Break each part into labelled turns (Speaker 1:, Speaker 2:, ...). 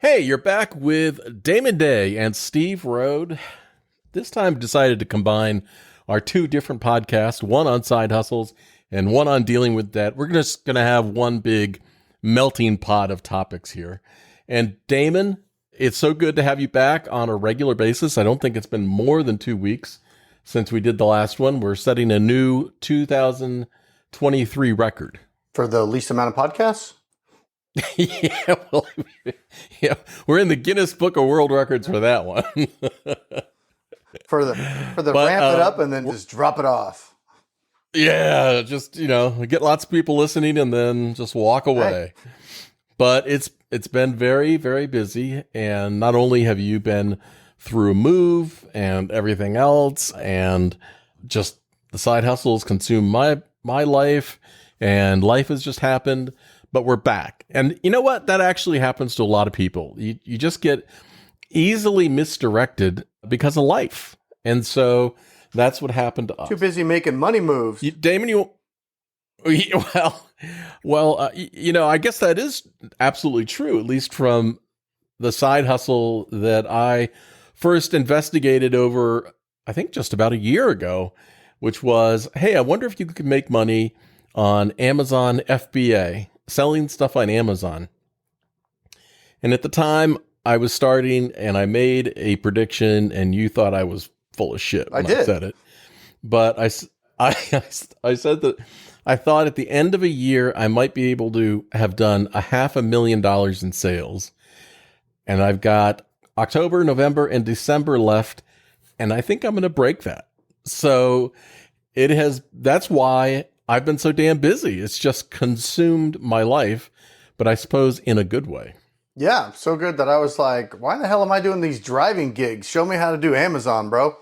Speaker 1: Hey, you're back with Damon Day and Steve Rode. This time decided to combine our two different podcasts, one on side hustles and one on dealing with debt. We're just going to have one big melting pot of topics here. And Damon, it's so good to have you back on a regular basis. I don't think it's been more than 2 weeks since we did the last one. We're setting a new 2023 record.
Speaker 2: For the least amount of podcasts?
Speaker 1: Yeah, well, yeah, we're in the Guinness Book of World Records for that one.
Speaker 2: for the ramp it up and then just drop it off.
Speaker 1: Yeah, just, get lots of people listening and then just walk away. Hey. But it's been very, very busy. And not only have you been through a move and everything else, and just the side hustles consume my life, and life has just happened. But we're back. And you know what? That actually happens to a lot of people. You just get easily misdirected because of life. And so that's what happened to us.
Speaker 2: Too busy making money moves.
Speaker 1: Damon, I guess that is absolutely true, at least from the side hustle that I first investigated over, I think just about a year ago, which was, hey, I wonder if you could make money on Amazon FBA. Selling stuff on Amazon. And at the time I was starting and I made a prediction and you thought I was full of shit when I said it. But I said that I thought at the end of a year, I might be able to have done $500,000 in sales. And I've got October, November, and December left. And I think I'm going to break that. So that's why I've been so damn busy. It's just consumed my life, but I suppose in a good way.
Speaker 2: Yeah, so good that I was like, why the hell am I doing these driving gigs? Show me how to do Amazon, bro.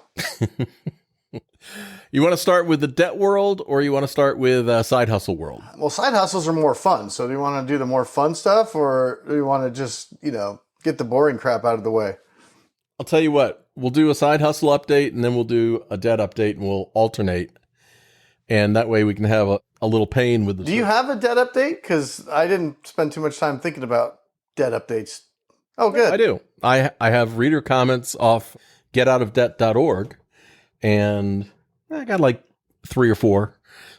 Speaker 1: You want to start with the debt world or you want to start with side hustle world?
Speaker 2: Well, side hustles are more fun. So do you want to do the more fun stuff or do you want to just, get the boring crap out of the way?
Speaker 1: I'll tell you what, we'll do a side hustle update and then we'll do a debt update and we'll alternate. And that way we can have a little pain with the
Speaker 2: Do you have a debt update? Because I didn't spend too much time thinking about debt updates. Oh, good.
Speaker 1: I do. I have reader comments off getoutofdebt.org. And I got like 3 or 4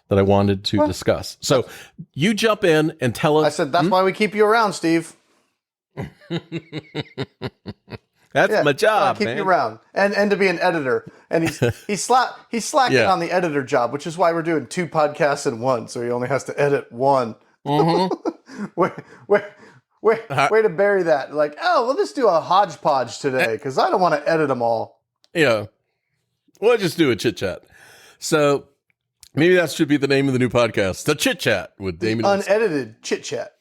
Speaker 1: that I wanted to discuss. So you jump in and tell us.
Speaker 2: I said, that's why we keep you around, Steve.
Speaker 1: That's my job,
Speaker 2: keep you around, and to be an editor, and he's slacking on the editor job, which is why we're doing 2 podcasts in one, so he only has to edit one.
Speaker 1: Mm-hmm.
Speaker 2: way to bury that. Like, we'll just do a hodgepodge today because I don't want to edit them all.
Speaker 1: Yeah, we'll just do a chit chat. So maybe that should be the name of the new podcast, the Chit Chat with Damon.
Speaker 2: Unedited chit chat.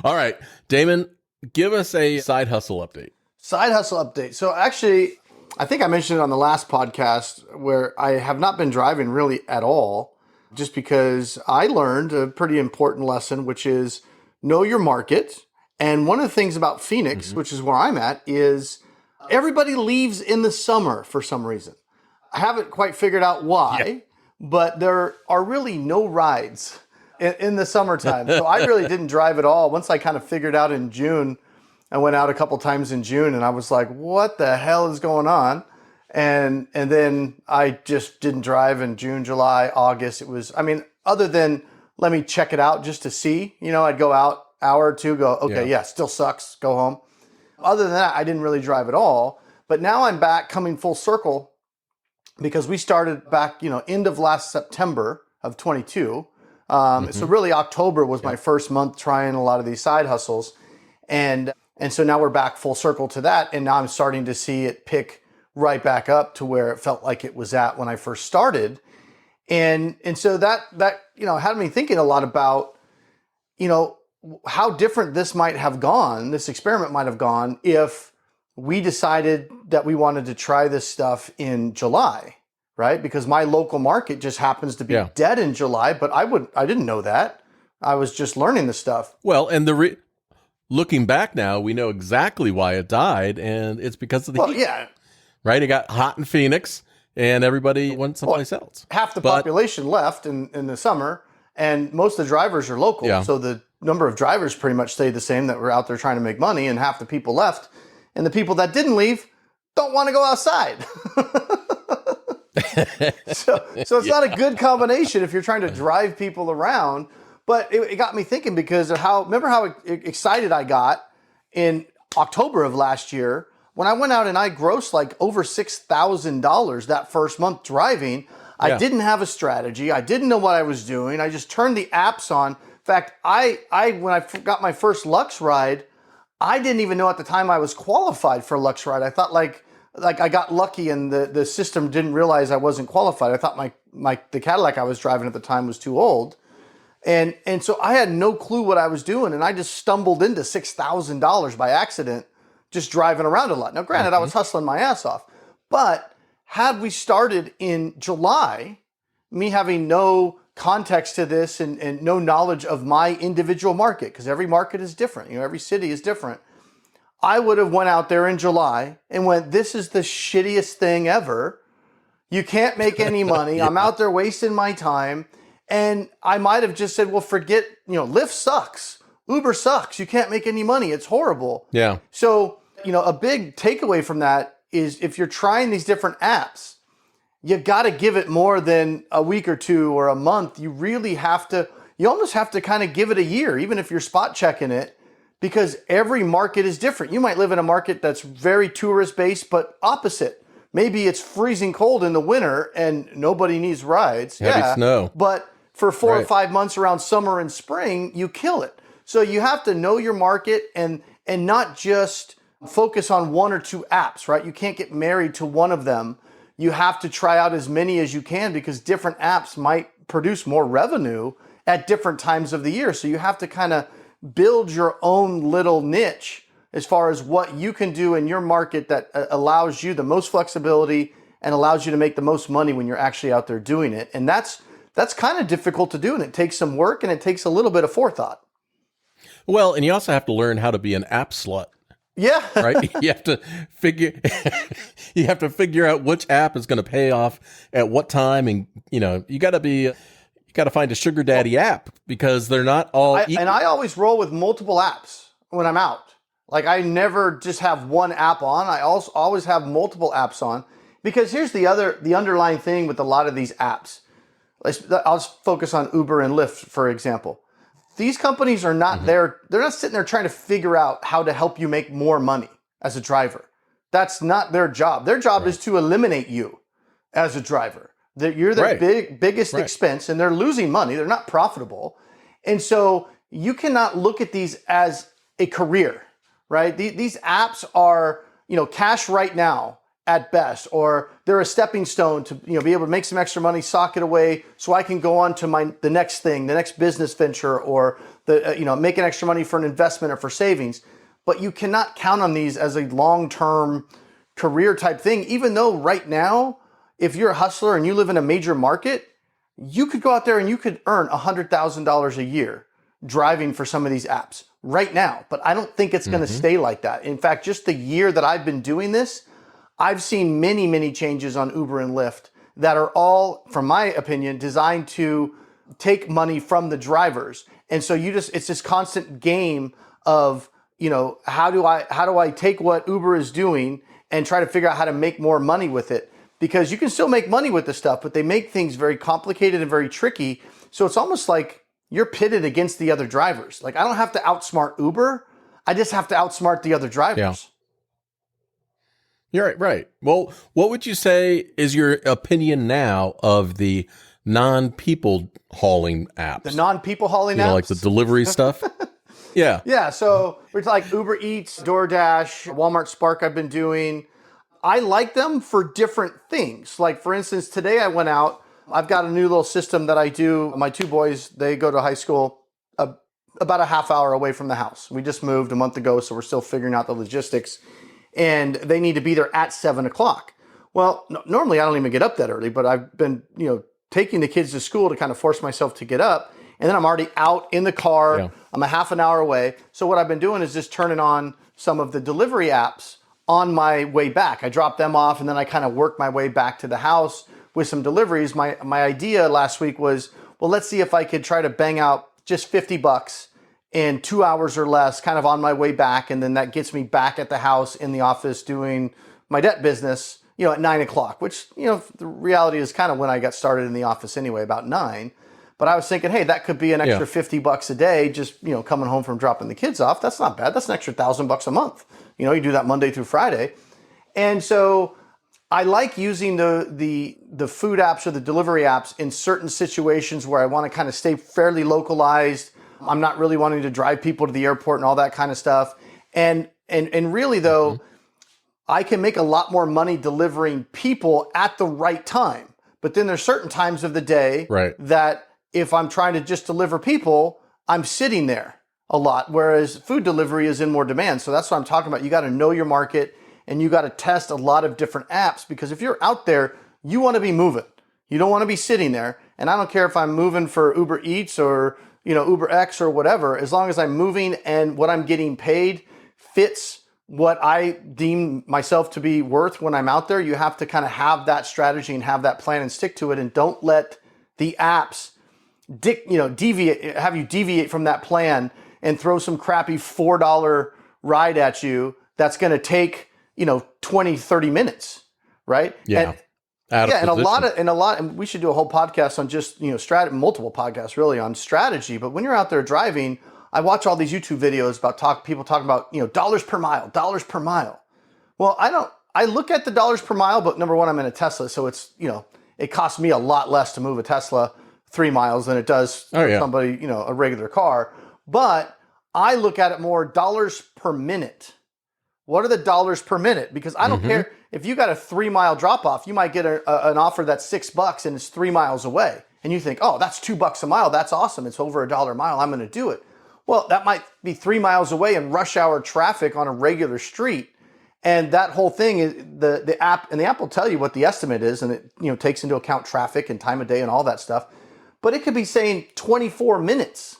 Speaker 1: All right, Damon. Give us a side hustle update.
Speaker 2: Side hustle update. So actually, I think I mentioned it on the last podcast where I have not been driving really at all, just because I learned a pretty important lesson, which is know your market. And one of the things about Phoenix, which is where I'm at, is everybody leaves in the summer for some reason. I haven't quite figured out why, but there are really no rides in the summertime. So I really didn't drive at all. Once I kind of figured out in June, I went out a couple times in June and I was like, what the hell is going on? And then I just didn't drive in June, July, August. Other than let me check it out just to see, I'd go out hour or two, go, okay, still sucks, go home. Other than that, I didn't really drive at all. But now I'm back coming full circle because we started back, end of last September of 22. So really October was my first month trying a lot of these side hustles. And so now we're back full circle to that. And now I'm starting to see it pick right back up to where it felt like it was at when I first started. And so that had me thinking a lot about, how different this might have gone, this experiment might have gone if we decided that we wanted to try this stuff in July. Right? Because my local market just happens to be dead in July, but I didn't know that. I was just learning the stuff.
Speaker 1: Well, and looking back now, we know exactly why it died, and it's because of the heat.
Speaker 2: Yeah.
Speaker 1: Right? It got hot in Phoenix, and everybody went someplace else.
Speaker 2: Half the population left in the summer, And most of the drivers are local.
Speaker 1: Yeah.
Speaker 2: So the number of drivers pretty much stayed the same that were out there trying to make money, and half the people left. And the people that didn't leave don't want to go outside. So it's not a good combination if you're trying to drive people around. But it got me thinking because of remember how excited I got in October of last year when I went out and I grossed like over $6,000 that first month driving. I didn't have a strategy. I didn't know what I was doing. I just turned the apps on. In fact, when I got my first Lux ride, I didn't even know at the time I was qualified for Lux ride. I thought like I got lucky and the system didn't realize I wasn't qualified. I thought the Cadillac I was driving at the time was too old. And so I had no clue what I was doing, and I just stumbled into $6,000 by accident just driving around a lot. Now, granted, I was hustling my ass off, but had we started in July, me having no context to this and no knowledge of my individual market, because every market is different, every city is different, I would have went out there in July and went, this is the shittiest thing ever. You can't make any money. I'm out there wasting my time. And I might have just said, well, forget, Lyft sucks. Uber sucks. You can't make any money. It's horrible.
Speaker 1: Yeah.
Speaker 2: So, a big takeaway from that is if you're trying these different apps, you got to give it more than a week or two or a month. You really you almost have to kind of give it a year, even if you're spot checking it, because every market is different. You might live in a market that's very tourist based, but opposite. Maybe it's freezing cold in the winter and nobody needs rides.
Speaker 1: Heavy snow.
Speaker 2: But for 4 or 5 months around summer and spring, you kill it. So you have to know your market and not just focus on one or two apps, right? You can't get married to one of them. You have to try out as many as you can because different apps might produce more revenue at different times of the year. So you have to kind of build your own little niche as far as what you can do in your market that allows you the most flexibility and allows you to make the most money when you're actually out there doing it. And that's kind of difficult to do, and it takes some work and it takes a little bit of forethought.
Speaker 1: Well, and you also have to learn how to be an app slut.
Speaker 2: Yeah.
Speaker 1: Right? You have to figure out which app is going to pay off at what time, and you got to find a sugar daddy app because they're not all
Speaker 2: and I always roll with multiple apps when I'm out. Like I never just have one app on. I also always have multiple apps on because here's the underlying thing with a lot of these apps. I'll focus on Uber and Lyft, for example. These companies are not there. They're not sitting there trying to figure out how to help you make more money as a driver. That's not their job. Their job is to eliminate you as a driver. That you're their biggest expense, and they're losing money. They're not profitable. And so you cannot look at these as a career, right? These apps are, cash right now at best, or they're a stepping stone to be able to make some extra money, sock it away, so I can go on to the next thing, the next business venture, or making extra money for an investment or for savings. But you cannot count on these as a long-term career type thing. Even though right now, if you're a hustler and you live in a major market, you could go out there and you could earn $100,000 a year driving for some of these apps right now. But I don't think it's going to stay like that. In fact, just the year that I've been doing this, I've seen many, many changes on Uber and Lyft that are all, from my opinion, designed to take money from the drivers. And so it's this constant game of, how do I take what Uber is doing and try to figure out how to make more money with it? Because you can still make money with this stuff, but they make things very complicated and very tricky. So it's almost like you're pitted against the other drivers. Like I don't have to outsmart Uber. I just have to outsmart the other drivers.
Speaker 1: Yeah. You're right. Well, what would you say is your opinion now of the non-people hauling apps?
Speaker 2: The non-people hauling apps?
Speaker 1: Like the delivery stuff? Yeah.
Speaker 2: Yeah. So it's like Uber Eats, DoorDash, Walmart Spark I've been doing. I like them for different things. Like for instance, today I went out. I've got a new little system that I do. My two boys, they go to high school about a half hour away from the house. We just moved a month ago, so we're still figuring out the logistics. And they need to be there at 7:00. Well, normally I don't even get up that early, but I've been, taking the kids to school to kind of force myself to get up. And then I'm already out in the car. Yeah. I'm a half an hour away. So what I've been doing is just turning on some of the delivery apps on my way back. I drop them off and then I kind of work my way back to the house with some deliveries. My idea last week was, well, let's see if I could try to bang out just $50 in 2 hours or less, kind of on my way back. And then that gets me back at the house in the office doing my debt business, at 9 o'clock, which, the reality is kind of when I got started in the office anyway, about 9. But I was thinking, hey, that could be an extra $50 a day, just, coming home from dropping the kids off. That's not bad. That's an extra $1,000 a month. You do that Monday through Friday. And so I like using the food apps or the delivery apps in certain situations where I want to kind of stay fairly localized. I'm not really wanting to drive people to the airport and all that kind of stuff. And really though, I can make a lot more money delivering people at the right time. But then there's certain times of the day that if I'm trying to just deliver people, I'm sitting there a lot, whereas food delivery is in more demand. So that's what I'm talking about. You got to know your market and you got to test a lot of different apps, because if you're out there, you want to be moving. You don't want to be sitting there. And I don't care if I'm moving for Uber Eats or Uber X or whatever, as long as I'm moving and what I'm getting paid fits what I deem myself to be worth when I'm out there. You have to kind of have that strategy and have that plan and stick to it, and don't let the apps deviate from that plan and throw some crappy $4 ride at you that's going to take 20, 30 minutes, right?
Speaker 1: Yeah.
Speaker 2: And we should do a whole podcast on just, multiple podcasts really on strategy. But when you're out there driving, I watch all these YouTube videos about people talking about, dollars per mile. Well, I look at the dollars per mile, but number one, I'm in a Tesla. So it's, it costs me a lot less to move a Tesla 3 miles than it does for somebody, a regular car. But I look at it more dollars per minute. What are the dollars per minute? Because I don't care if you got a 3 mile drop off, you might get an offer that's $6 and it's 3 miles away. And you think, oh, that's $2 a mile. That's awesome. It's over $1 a mile. I'm going to do it. Well, that might be 3 miles away in rush hour traffic on a regular street. And that whole thing is the app will tell you what the estimate is. And it, takes into account traffic and time of day and all that stuff. But it could be saying 24 minutes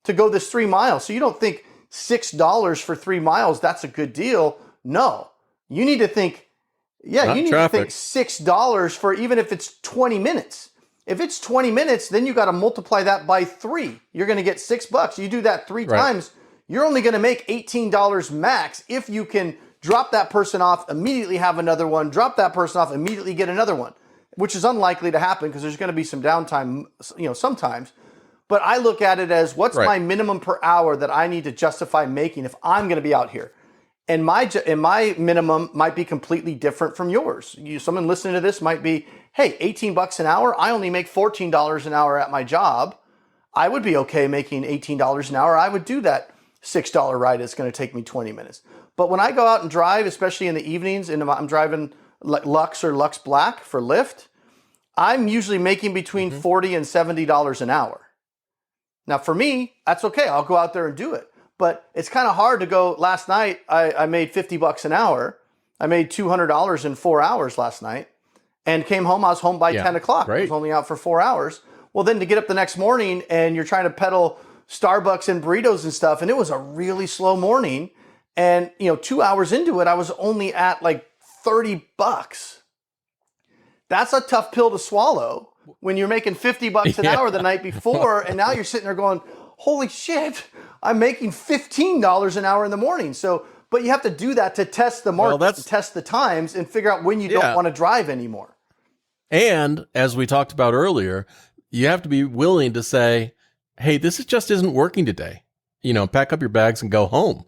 Speaker 2: to go this 3 miles. So you don't think $6 for 3 miles, that's a good deal. No, you need to think, to think $6 for even if it's 20 minutes. If it's 20 minutes, then you got to multiply that by 3. You're going to get $6. You do that 3 times, you're only going to make $18 max if you can drop that person off, immediately have another one, drop that person off, immediately get another one, which is unlikely to happen because there's going to be some downtime, sometimes. But I look at it as what's my minimum per hour that I need to justify making if I'm going to be out here. And my minimum might be completely different from yours. Someone listening to this might be, hey, $18 an hour. I only make $14 an hour at my job. I would be okay making $18 an hour. I would do that $6 ride. It's going to take me 20 minutes. But when I go out and drive, especially in the evenings, and I'm driving Lux or Lux Black for Lyft, I'm usually making between $40 and $70 an hour. Now, for me, that's okay. I'll go out there and do it. But it's kind of hard to go. Last night, I made $50 an hour. I made $200 in 4 hours last night and came home. I was home by 10 o'clock. I was only out for 4 hours. Well, then to get up the next morning and you're trying to peddle Starbucks and burritos and stuff. And it was a really slow morning. And, 2 hours into it, I was only at like $30. That's a tough pill to swallow when you're making $50 an hour the night before. And now you're sitting there going, holy shit, I'm making $15 an hour in the morning. So, but you have to do that to test the market, to test the times and figure out when you don't want to drive anymore.
Speaker 1: And as we talked about earlier, you have to be willing to say, hey, this just isn't working today. Pack up your bags and go home.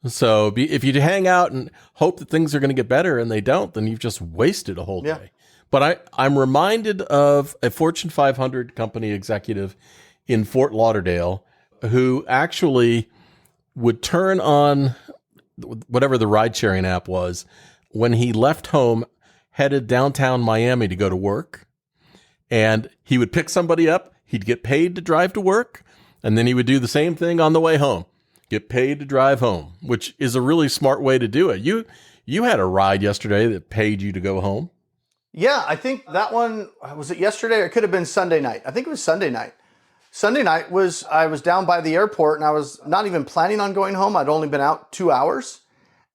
Speaker 1: So if you hang out and hope that things are going to get better and they don't, then you've just wasted a whole day. But I'm reminded of a Fortune 500 company executive in Fort Lauderdale who actually would turn on whatever the ride-sharing app was when he left home, headed downtown Miami to go to work. And he would pick somebody up. He'd get paid to drive to work. And then he would do the same thing on the way home. Get paid to drive home, which is a really smart way to do it. You had a ride yesterday that paid you to go home.
Speaker 2: Yeah, I think that one, was it yesterday or it could have been Sunday night? I think it was Sunday night. Sunday night I was down by the airport and I was not even planning on going home. I'd only been out 2 hours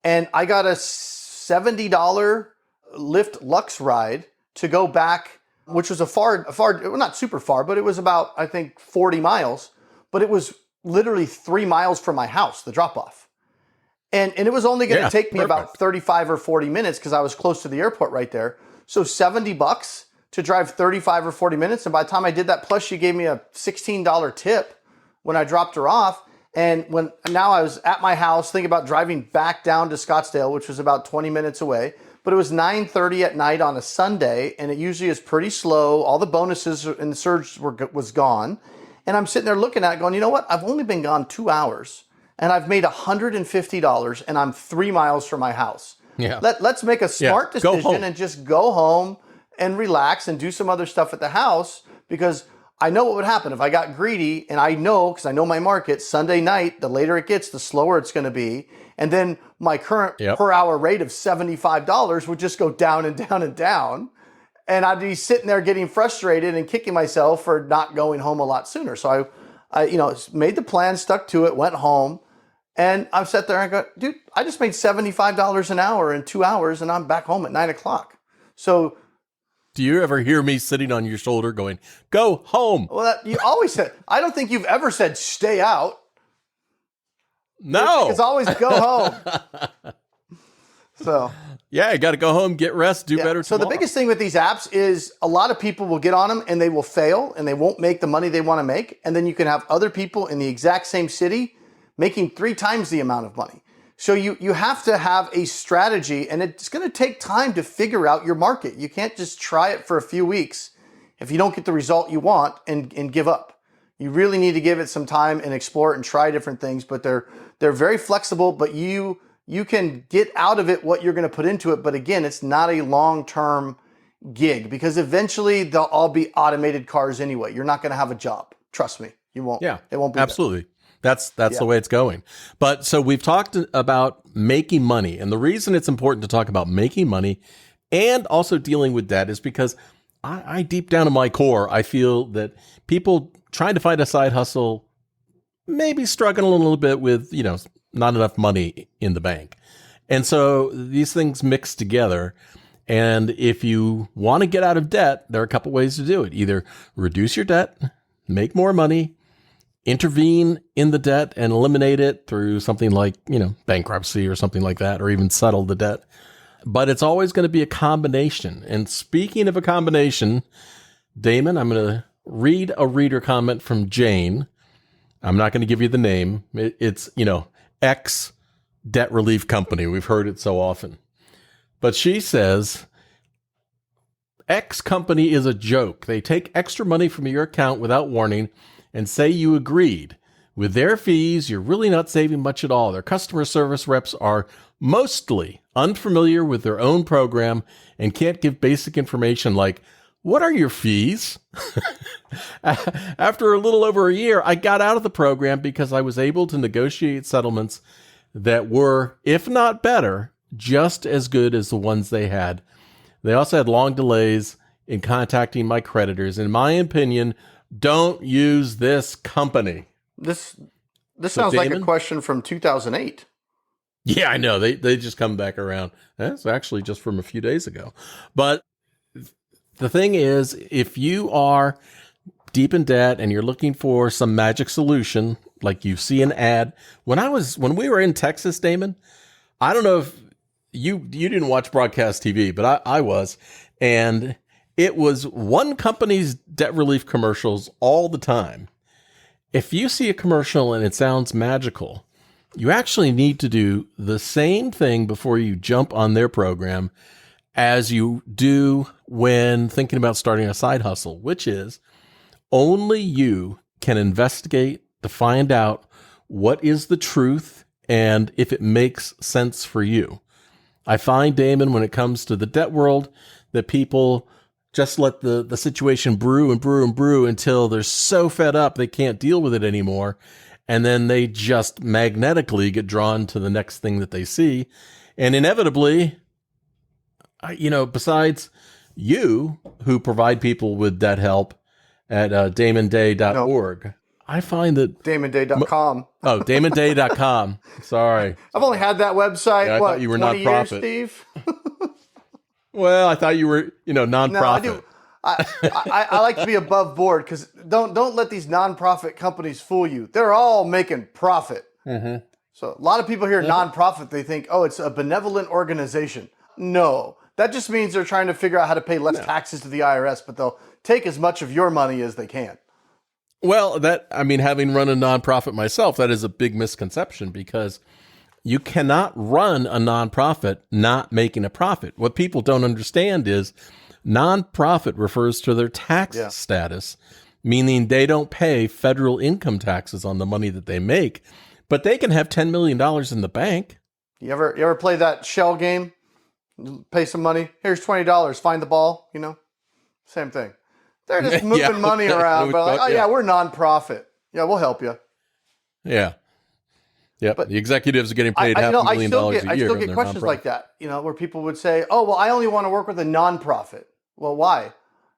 Speaker 2: and I got a $70 Lyft Lux ride to go back which was well, not super far, but it was about, I think, 40 miles. But it was literally 3 miles from my house, the drop off. And it was only going to take me about 35 or 40 minutes because I was close to the airport right there. So $70 to drive 35 or 40 minutes. And by the time I did that, plus she gave me a $16 tip when I dropped her off. And now I was at my house thinking about driving back down to Scottsdale, which was about 20 minutes away. But it was 9:30 at night on a Sunday, and it usually is pretty slow. All the bonuses and the surge was gone. And I'm sitting there looking at it going, you know what? I've only been gone 2 hours, and I've made $150, and I'm 3 miles from my house.
Speaker 1: Yeah.
Speaker 2: Let's make a smart decision and just go home and relax and do some other stuff at the house, because I know what would happen if I got greedy, and I know, because I know my market, Sunday night, the later it gets, the slower it's going to be. And then my current per hour rate of $75 would just go down and down and down. And I'd be sitting there getting frustrated and kicking myself for not going home a lot sooner. So I made the plan, stuck to it, went home. And I sat there and I go, dude, I just made $75 an hour in 2 hours, and I'm back home at 9 o'clock. So
Speaker 1: do you ever hear me sitting on your shoulder going, go home?
Speaker 2: Well, you always said, I don't think you've ever said stay out.
Speaker 1: No.
Speaker 2: It's always go home. So
Speaker 1: yeah, you got to go home, get rest, do better
Speaker 2: So
Speaker 1: tomorrow.
Speaker 2: the biggest thing with these apps is a lot of people will get on them and they will fail and they won't make the money they want to make. And then you can have other people in the exact same city making 3 times the amount of money. So you have to have a strategy, and it's going to take time to figure out your market. You can't just try it for a few weeks if you don't get the result you want and give up. You really need to give it some time and explore it and try different things, but they're very flexible, but you can get out of it what you're going to put into it. But again, it's not a long-term gig, because eventually they'll all be automated cars anyway. You're not going to have a job. Trust me. You won't.
Speaker 1: Yeah,
Speaker 2: it won't be.
Speaker 1: Absolutely. That's the way it's going. But so we've talked about making money. And the reason it's important to talk about making money and also dealing with debt is because I deep down in my core, I feel that people trying to find a side hustle maybe struggling a little bit with, not enough money in the bank. And so these things mix together. And if you want to get out of debt, there are a couple ways to do it. Either reduce your debt, make more money, intervene in the debt and eliminate it through something like, bankruptcy or something like that, or even settle the debt. But it's always going to be a combination. And speaking of a combination, Damon, I'm going to read a reader comment from Jane. I'm not going to give you the name. It's, X debt relief company. We've heard it so often. But she says, X company is a joke. They take extra money from your account without warning and say you agreed. With their fees, you're really not saving much at all. Their customer service reps are mostly unfamiliar with their own program and can't give basic information like, what are your fees? After a little over a year, I got out of the program because I was able to negotiate settlements that were, if not better, just as good as the ones they had. They also had long delays in contacting my creditors. In my opinion, don't use this company.
Speaker 2: This sounds like a question from 2008.
Speaker 1: Yeah, I know. They just come back around. That's actually just from a few days ago. But the thing is, if you are deep in debt and you're looking for some magic solution, like you see an ad. When we were in Texas, Damon, I don't know if you didn't watch broadcast TV, but I was. And it was one company's debt relief commercials all the time. If you see a commercial and it sounds magical, you actually need to do the same thing before you jump on their program as you do when thinking about starting a side hustle, which is only you can investigate to find out what is the truth and if it makes sense for you. I find, Damon, when it comes to the debt world, that people just let the situation brew and brew and brew until they're so fed up they can't deal with it anymore. And then they just magnetically get drawn to the next thing that they see. And inevitably, besides you, who provide people with debt help at damonday.org, nope. I find that
Speaker 2: damonday.com.
Speaker 1: Oh, damonday.com. Sorry.
Speaker 2: I've only had that website,
Speaker 1: I thought you were
Speaker 2: 20
Speaker 1: nonprofit.
Speaker 2: years, Steve?
Speaker 1: Well, I thought you were, nonprofit.
Speaker 2: No, I like to be above board because don't let these nonprofit companies fool you. They're all making profit.
Speaker 1: Mm-hmm.
Speaker 2: So a lot of people hear
Speaker 1: Yep.
Speaker 2: nonprofit, they think, oh, it's a benevolent organization. No, that just means they're trying to figure out how to pay less taxes to the IRS, but they'll take as much of your money as they can.
Speaker 1: Well, having run a nonprofit myself, that is a big misconception because you cannot run a nonprofit not making a profit. What people don't understand is nonprofit refers to their tax status, meaning they don't pay federal income taxes on the money that they make, but they can have $10 million in the bank.
Speaker 2: You ever play that shell game? Pay some money. Here's $20. Find the ball. Same thing. They're just moving money around, but like, we're nonprofit. Yeah, we'll help you.
Speaker 1: Yeah. Yeah, but the executives are getting paid $500,000 a year.
Speaker 2: I still get questions like that, where people would say, oh, well, I only want to work with a nonprofit. Well, why?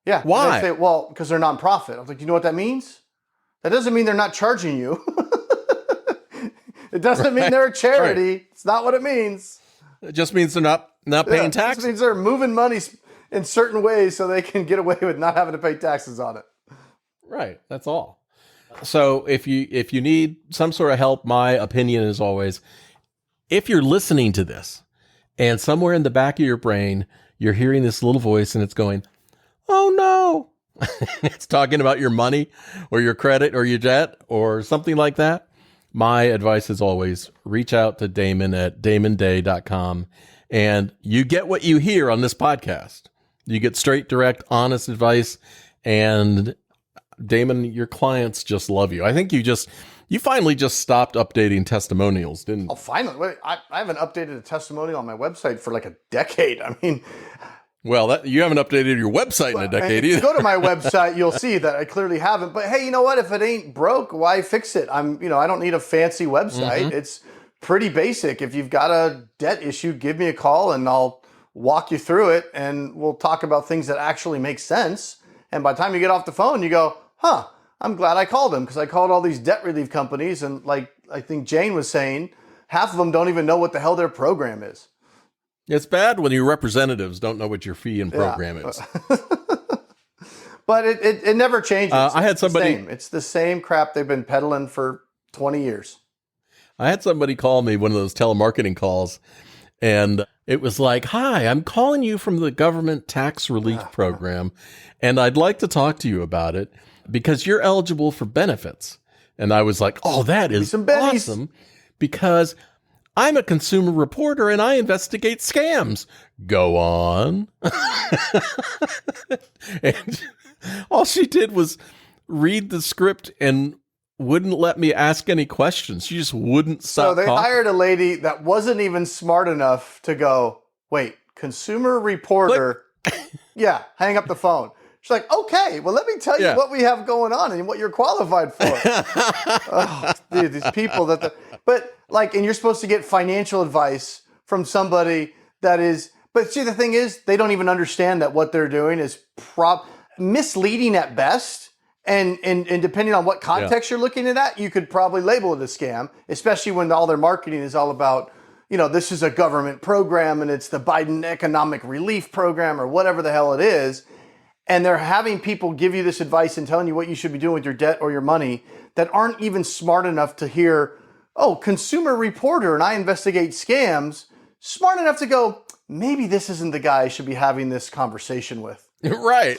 Speaker 2: Yeah.
Speaker 1: Why?
Speaker 2: They say, well, because they're nonprofit. I was like, do you know what that means? That doesn't mean they're not charging you. It doesn't mean they're a charity. Right. It's not what it means.
Speaker 1: It just means they're not paying taxes.
Speaker 2: It just means they're moving money in certain ways so they can get away with not having to pay taxes on it.
Speaker 1: Right. That's all. So if you need some sort of help, my opinion is always, if you're listening to this and somewhere in the back of your brain, you're hearing this little voice and it's going, oh no, it's talking about your money or your credit or your debt or something like that. My advice is always reach out to Damon at damonday.com and you get what you hear on this podcast. You get straight, direct, honest advice, and Damon, your clients just love you. I think you finally just stopped updating testimonials, didn't you?
Speaker 2: Oh, finally. Wait, I haven't updated a testimonial on my website for like a decade. I mean,
Speaker 1: well, you haven't updated your website in a decade either.
Speaker 2: If you go to my website, you'll see that I clearly haven't. But hey, you know what? If it ain't broke, why fix it? I don't need a fancy website. Mm-hmm. It's pretty basic. If you've got a debt issue, give me a call and I'll walk you through it and we'll talk about things that actually make sense. And by the time you get off the phone, you go, I'm glad I called them because I called all these debt relief companies. And like I think Jane was saying, half of them don't even know what the hell their program is.
Speaker 1: It's bad when your representatives don't know what your fee and program is.
Speaker 2: But it never changes.
Speaker 1: I had somebody.
Speaker 2: It's the same crap they've been peddling for 20 years.
Speaker 1: I had somebody call me, one of those telemarketing calls, and it was like, hi, I'm calling you from the government tax relief program, and I'd like to talk to you about it because you're eligible for benefits. And I was like, oh, that is awesome because I'm a consumer reporter and I investigate scams. Go on. And all she did was read the script and wouldn't let me ask any questions. She just wouldn't stop.
Speaker 2: So they hired a lady that wasn't even smart enough to go, wait, consumer reporter. Yeah, hang up the phone. She's like, okay, well, let me tell you what we have going on and what you're qualified for. Oh, dude, these people and you're supposed to get financial advice from somebody that is, but see, the thing is, they don't even understand that what they're doing is misleading at best. And depending on what context you're looking at that, you could probably label it a scam, especially when all their marketing is all about, this is a government program and it's the Biden economic relief program or whatever the hell it is. And they're having people give you this advice and telling you what you should be doing with your debt or your money that aren't even smart enough to hear, oh, consumer reporter and I investigate scams, smart enough to go, maybe this isn't the guy I should be having this conversation with.
Speaker 1: Right.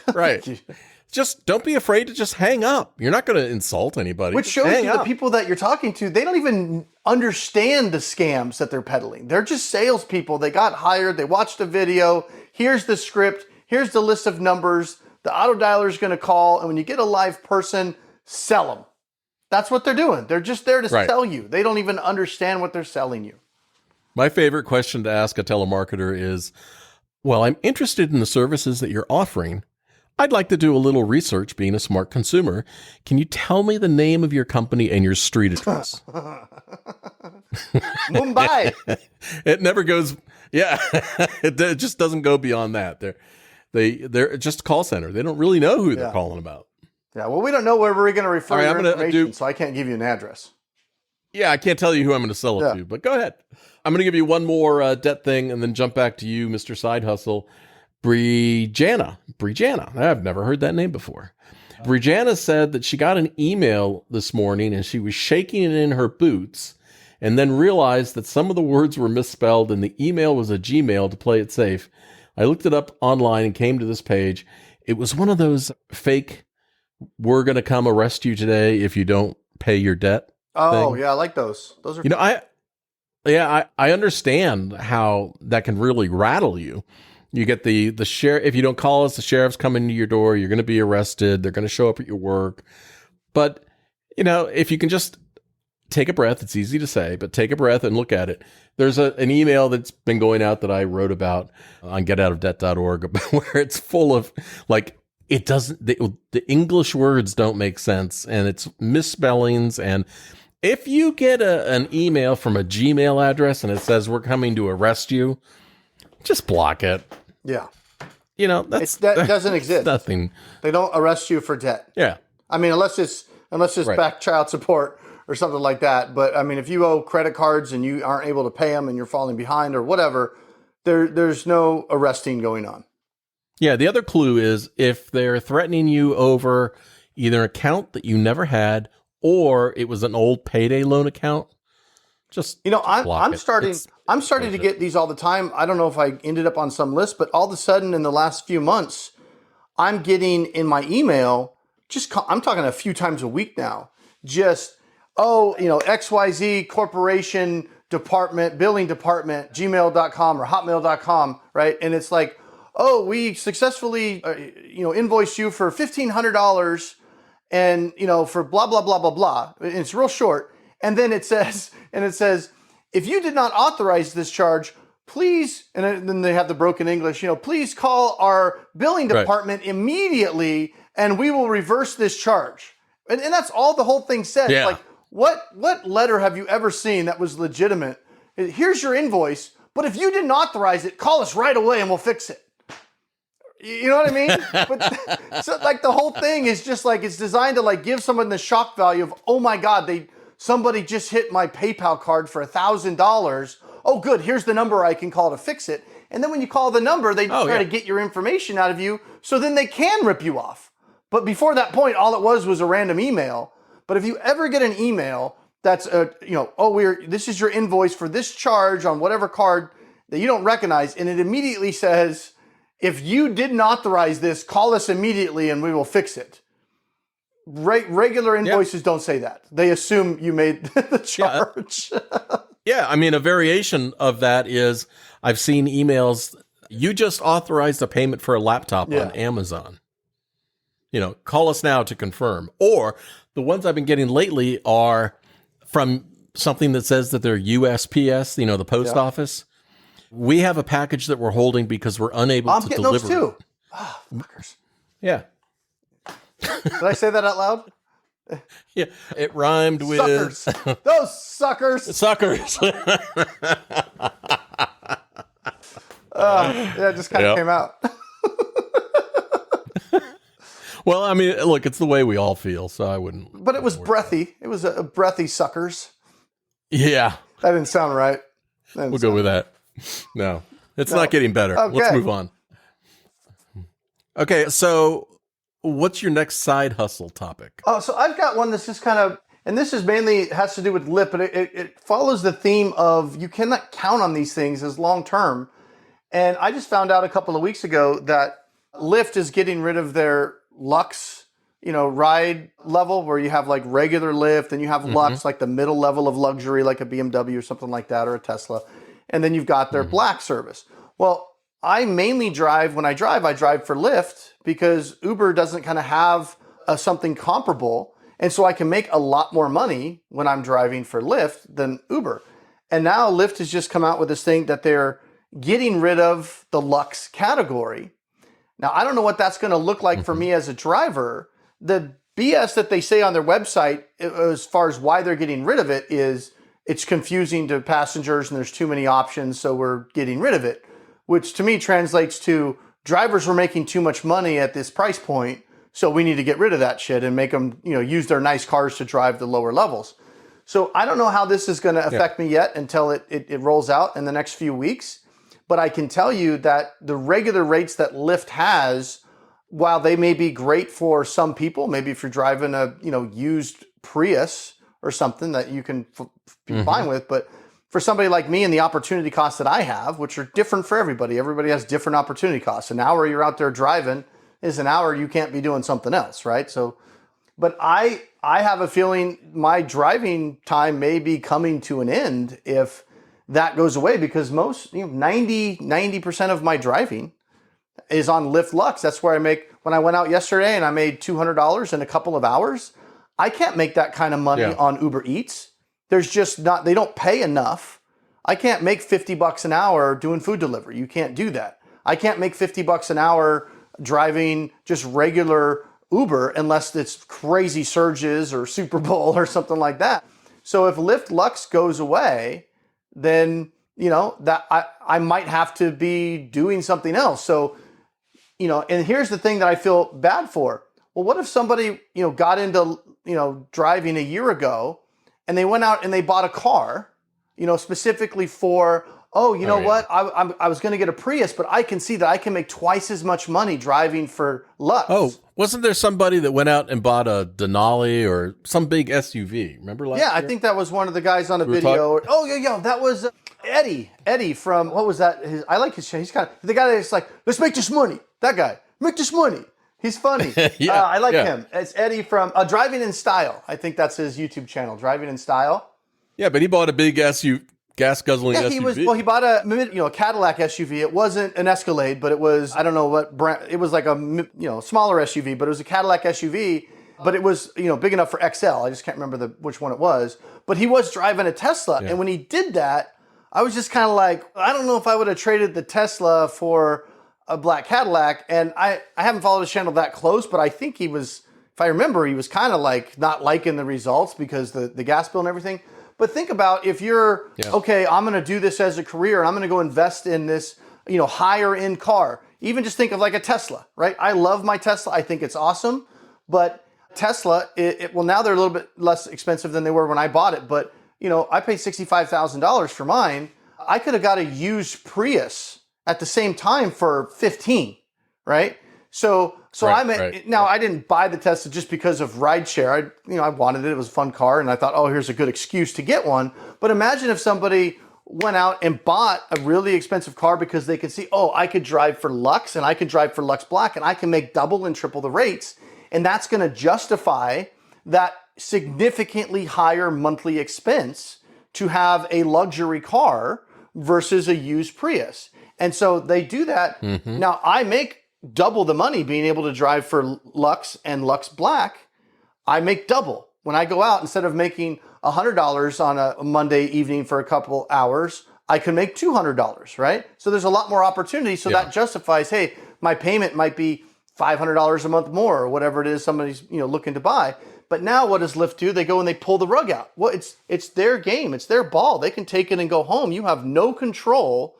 Speaker 1: Just don't be afraid to just hang up. You're not going to insult anybody.
Speaker 2: Which shows you the people that you're talking to, they don't even understand the scams that they're peddling. They're just salespeople. They got hired. They watched a video. Here's the script. Here's the list of numbers. The auto dialer is going to call. And when you get a live person, sell them. That's what they're doing. They're just there to sell you. They don't even understand what they're selling you.
Speaker 1: My favorite question to ask a telemarketer is, well, I'm interested in the services that you're offering. I'd like to do a little research being a smart consumer. Can you tell me the name of your company and your street address?
Speaker 2: Mumbai.
Speaker 1: It never goes. Yeah, it just doesn't go beyond that. They're just a call center. They don't really know who they're calling about.
Speaker 2: Yeah, well, we don't know where we're going to refer your information, so I can't give you an address.
Speaker 1: Yeah, I can't tell you who I'm going to sell it to, but go ahead. I'm going to give you one more debt thing and then jump back to you, Mr. Side Hustle. Brianna. I've never heard that name before. Brianna said that she got an email this morning and she was shaking it in her boots and then realized that some of the words were misspelled and the email was a Gmail to play it safe. I looked it up online and came to this page. It was one of those fake, we're going to come arrest you today if you don't pay your debt.
Speaker 2: Oh,
Speaker 1: thing.
Speaker 2: yeah, I like those. Those are
Speaker 1: I understand how that can really rattle you. You get the sheriff, if you don't call us, the sheriff's coming to your door, you're going to be arrested, they're going to show up at your work. But, if you can just take a breath, it's easy to say, but take a breath and look at it. There's an email that's been going out that I wrote about on getoutofdebt.org where it's full of it doesn't, the English words don't make sense and it's misspellings. And if you get an email from a Gmail address and it says we're coming to arrest you, just block it.
Speaker 2: Yeah.
Speaker 1: That
Speaker 2: doesn't exist.
Speaker 1: Nothing.
Speaker 2: They don't arrest you for debt.
Speaker 1: Yeah.
Speaker 2: I mean, unless it's
Speaker 1: Right.
Speaker 2: back child support or something like that. But I mean, if you owe credit cards and you aren't able to pay them and you're falling behind or whatever, there's no arresting going on.
Speaker 1: Yeah. The other clue is if they're threatening you over either an account that you never had or it was an old payday loan account, just
Speaker 2: I'm starting to get these all the time. I don't know if I ended up on some list, but all of a sudden in the last few months, I'm getting in my email, I'm talking a few times a week now, XYZ corporation department, billing department, gmail.com or hotmail.com, right? And it's like, we successfully, invoiced you for $1,500 and, for blah, blah, blah, blah, blah. And it's real short. And then it says, if you did not authorize this charge, please, and then they have the broken English, please call our billing department immediately and we will reverse this charge. And that's all the whole thing says.
Speaker 1: Yeah.
Speaker 2: Like, what letter have you ever seen that was legitimate? Here's your invoice, but if you didn't authorize it, call us right away and we'll fix it. You know what I mean? But so the whole thing is just it's designed to give someone the shock value of, oh my God, somebody just hit my PayPal card for $1,000. Oh, good. Here's the number I can call to fix it. And then when you call the number, they try to get your information out of you so then they can rip you off. But before that point, all it was a random email. But if you ever get an email that's, this is your invoice for this charge on whatever card that you don't recognize, and it immediately says, if you didn't authorize this, call us immediately and we will fix it. Regular invoices don't say that. They assume you made the charge.
Speaker 1: Yeah, I mean, a variation of that is I've seen emails, you just authorized a payment for a laptop on Amazon. Call us now to confirm. Or the ones I've been getting lately are from something that says that they're USPS, the post office. We have a package that we're holding because we're unable to deliver. I'm getting those too.
Speaker 2: Ah, fuckers.
Speaker 1: Yeah.
Speaker 2: Did I say that out loud?
Speaker 1: Yeah, it rhymed with
Speaker 2: suckers. Those suckers.
Speaker 1: Suckers.
Speaker 2: It just kind of came out.
Speaker 1: Well, I mean, look, it's the way we all feel, so I wouldn't.
Speaker 2: But it was breathy. It was a breathy suckers.
Speaker 1: Yeah.
Speaker 2: That didn't sound right.
Speaker 1: We'll go with that. No, it's not getting better. Okay. Let's move on. Okay, so what's your next side hustle topic?
Speaker 2: Oh, so I've got one that's just kind of, and this is mainly has to do with Lyft, but it follows the theme of you cannot count on these things as long term. And I just found out a couple of weeks ago that Lyft is getting rid of their Lux, ride level where you have regular Lyft and you have Lux, the middle level of luxury, like a BMW or something like that, or a Tesla. And then you've got their Black service. Well, I mainly drive I drive for Lyft because Uber doesn't kind of have something comparable. And so I can make a lot more money when I'm driving for Lyft than Uber. And now Lyft has just come out with this thing that they're getting rid of the Lux category. Now, I don't know what that's going to look like for me as a driver. The BS that they say on their website, as far as why they're getting rid of it, is it's confusing to passengers and there's too many options, so we're getting rid of it. Which to me translates to drivers were making too much money at this price point, so we need to get rid of that shit and make them, use their nice cars to drive the lower levels. So I don't know how this is going to affect me yet until it rolls out in the next few weeks. But I can tell you that the regular rates that Lyft has, while they may be great for some people, maybe if you're driving a used Prius or something that you can be fine with, but for somebody like me and the opportunity costs that I have, which are different for everybody, everybody has different opportunity costs. An hour you're out there driving is an hour you can't be doing something else, right? So, but I have a feeling my driving time may be coming to an end if that goes away, because most 90% of my driving is on Lyft Lux. That's where I make, when I went out yesterday and I made $200 in a couple of hours, I can't make that kind of money on Uber Eats. There's just not, they don't pay enough. I can't make $50 an hour doing food delivery. You can't do that. I can't make $50 an hour driving just regular Uber unless it's crazy surges or Super Bowl or something like that. So if Lyft Lux goes away, then that I might have to be doing something else. So and here's the thing that I feel bad for. Well, what if somebody got into driving a year ago and they went out and they bought a car specifically for, what, I was going to get a Prius, but I can see that I can make twice as much money driving for Lux.
Speaker 1: Oh, wasn't there somebody that went out and bought a Denali or some big SUV? Remember last year?
Speaker 2: I think that was one of the guys on a video. That was Eddie from, what was that? I like his show. He's kind of the guy that's like, let's make this money. That guy, make this money. He's funny. I like him. It's Eddie from Driving in Style. I think that's his YouTube channel, Driving in Style.
Speaker 1: Yeah, but he bought a big gas guzzling SUV.
Speaker 2: He bought a Cadillac SUV. It wasn't an Escalade, but it was, I don't know what brand. It was like a smaller SUV, but it was a Cadillac SUV. But it was big enough for XL. I just can't remember which one it was. But he was driving a Tesla, and when he did that, I was just kind of like, I don't know if I would have traded the Tesla for a black Cadillac. And I haven't followed his channel that close, but I think he was, if I remember, he was kind of like not liking the results because the gas bill and everything. But think about if you're, okay, I'm going to do this as a career and I'm going to go invest in this, higher end car. Even just think of like a Tesla, right? I love my Tesla. I think it's awesome. But Tesla, well, now they're a little bit less expensive than they were when I bought it. But, I paid $65,000 for mine. I could have got a used Prius at the same time for 15, right? So now I didn't buy the Tesla just because of rideshare. I wanted it. It was a fun car, and I thought, here's a good excuse to get one. But imagine if somebody went out and bought a really expensive car because they could see, I could drive for Lux and I could drive for Lux Black and I can make double and triple the rates, and that's going to justify that significantly higher monthly expense to have a luxury car versus a used Prius. And so they do that. Now I make double the money being able to drive for Lux and Lux Black. I make double when I go out. Instead of making $100 on a Monday evening for a couple hours, I can make $200, right? So there's a lot more opportunity. So that justifies, hey, my payment might be $500 a month more or whatever it is somebody's looking to buy. But now what does Lyft do? They go and they pull the rug out. Well, it's their game. It's their ball. They can take it and go home. You have no control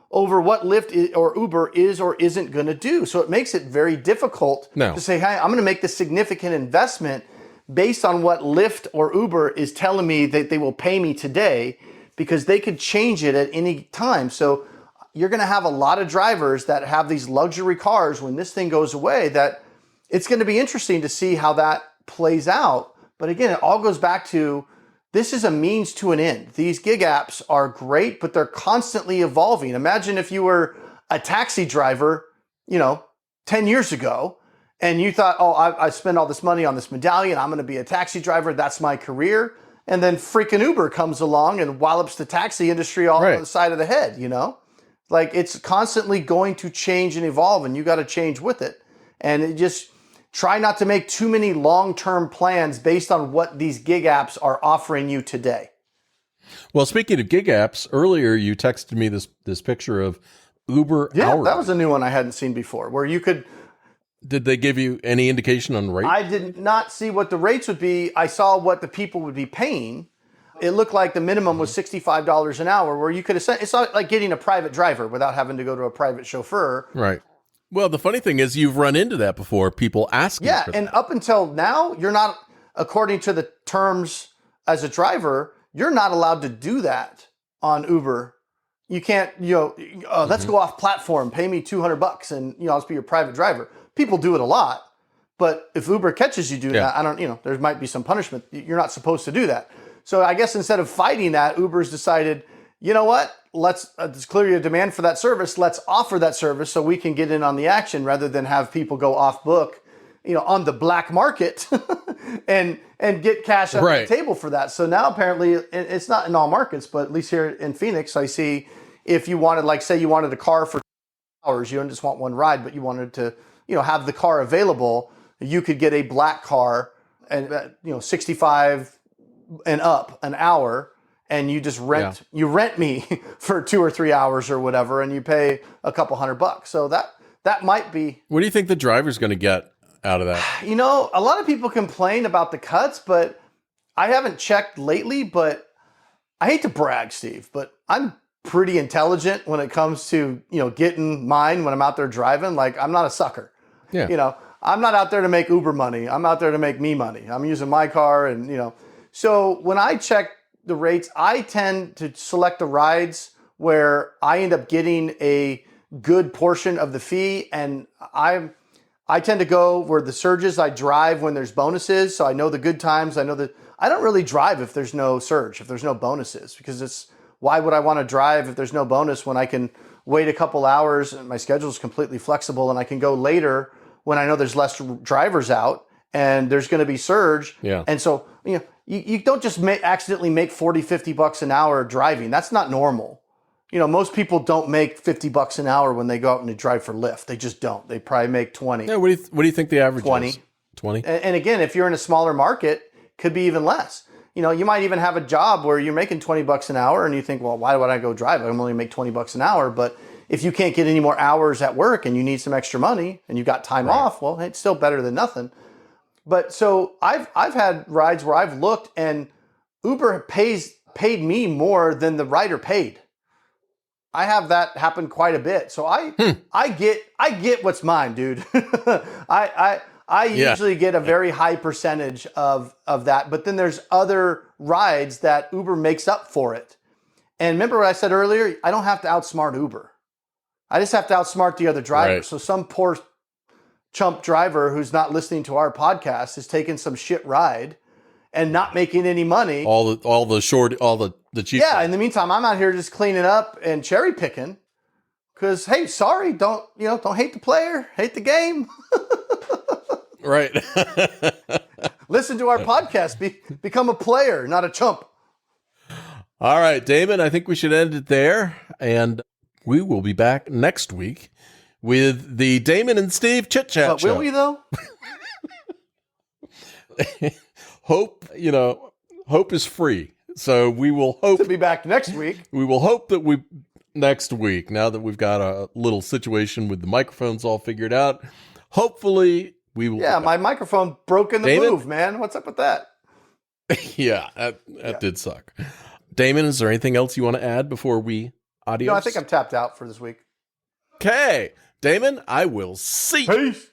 Speaker 2: over what Lyft or Uber is or isn't going to do. So it makes it very difficult to say, hey, I'm going to make this significant investment based on what Lyft or Uber is telling me that they will pay me today, because they could change it at any time. So you're going to have a lot of drivers that have these luxury cars when this thing goes away, that it's going to be interesting to see how that plays out. But again, it all goes back to, this is a means to an end. These gig apps are great, but they're constantly evolving. Imagine if you were a taxi driver, 10 years ago, and you thought, I spend all this money on this medallion, I'm going to be a taxi driver, that's my career. And then freaking Uber comes along and wallops the taxi industry all on the side of the head, Like, it's constantly going to change and evolve, and you got to change with it. And it just, try not to make too many long-term plans based on what these gig apps are offering you today.
Speaker 1: Well, speaking of gig apps, earlier you texted me this picture of Uber Hourly.
Speaker 2: That was a new one I hadn't seen before, where you could...
Speaker 1: Did they give you any indication on rate?
Speaker 2: I did not see what the rates would be. I saw what the people would be paying. It looked like the minimum was $65 an hour, where you could have said, it's not like getting a private driver without having to go to a private chauffeur.
Speaker 1: Right. Well, the funny thing is you've run into that before, people asking for that.
Speaker 2: And up until now, you're not, according to the terms as a driver, you're not allowed to do that on Uber, You can't, let's go off platform, pay me $200 and, I'll just be your private driver. People do it a lot, but if Uber catches you doing that, I don't, there might be some punishment. You're not supposed to do that. So I guess instead of fighting that, Uber's decided, you know what? There's clearly a demand for that service. Let's offer that service so we can get in on the action rather than have people go off book, on the black market and get cash on the table for that. So now apparently it's not in all markets, but at least here in Phoenix, I see if you wanted, like say you wanted a car for hours, you don't just want one ride, but you wanted to, have the car available, you could get a black car and, 65 and up an hour. And you just rent me for 2 or 3 hours or whatever, and you pay a couple $100. So that might be.
Speaker 1: What do you think the driver's going to get out of that?
Speaker 2: A lot of people complain about the cuts, but I haven't checked lately. But I hate to brag, Steve, but I'm pretty intelligent when it comes to getting mine when I'm out there driving. Like I'm not a sucker.
Speaker 1: Yeah.
Speaker 2: I'm not out there to make Uber money. I'm out there to make me money. I'm using my car, and So when I check the rates, I tend to select the rides where I end up getting a good portion of the fee, and I tend to go where the surges. I drive when there's bonuses, so I know the good times. I know that I don't really drive if there's no surge, if there's no bonuses, because why would I want to drive if there's no bonus when I can wait a couple hours and my schedule is completely flexible and I can go later when I know there's less drivers out and there's going to be surge.
Speaker 1: Yeah.
Speaker 2: And so, you don't just accidentally make $40, $50 an hour driving. That's not normal. Most people don't make $50 an hour when they go out and they drive for Lyft. They just don't. They probably make 20.
Speaker 1: Yeah. What do you think the average
Speaker 2: 20.
Speaker 1: is? 20.
Speaker 2: And again, if you're in a smaller market, could be even less. You might even have a job where you're making $20 an hour and you think, well, why would I go drive? I'm only make $20 an hour. But if you can't get any more hours at work and you need some extra money and you've got time off, well, it's still better than nothing. But so I've had rides where I've looked and Uber paid me more than the rider paid. I have that happen quite a bit. So I get what's mine, dude. I usually get a very high percentage of that. But then there's other rides that Uber makes up for it. And remember what I said earlier? I don't have to outsmart Uber. I just have to outsmart the other driver.
Speaker 1: Right.
Speaker 2: So some poor chump driver who's not listening to our podcast is taking some shit ride and not making any money.
Speaker 1: All the cheap.
Speaker 2: Yeah. In the meantime, I'm out here just cleaning up and cherry picking because, hey, sorry, don't hate the player, hate the game.
Speaker 1: Right.
Speaker 2: Listen to our podcast. Become a player, not a chump.
Speaker 1: All right, Damon, I think we should end it there. And we will be back next week with the Damon and Steve Chit Chat
Speaker 2: But
Speaker 1: show.
Speaker 2: will we, though?
Speaker 1: Hope is free. So we will hope
Speaker 2: To be back next week.
Speaker 1: We will hope that next week, now that we've got a little situation with the microphones all figured out, hopefully we will.
Speaker 2: Yeah, my microphone broke in the
Speaker 1: Damon?
Speaker 2: move, man. What's up with that?
Speaker 1: Yeah, that did suck. Damon, is there anything else you want to add before we adios?
Speaker 2: No, I think I'm tapped out for this week.
Speaker 1: Okay, Damon, I will see you.
Speaker 2: Peace.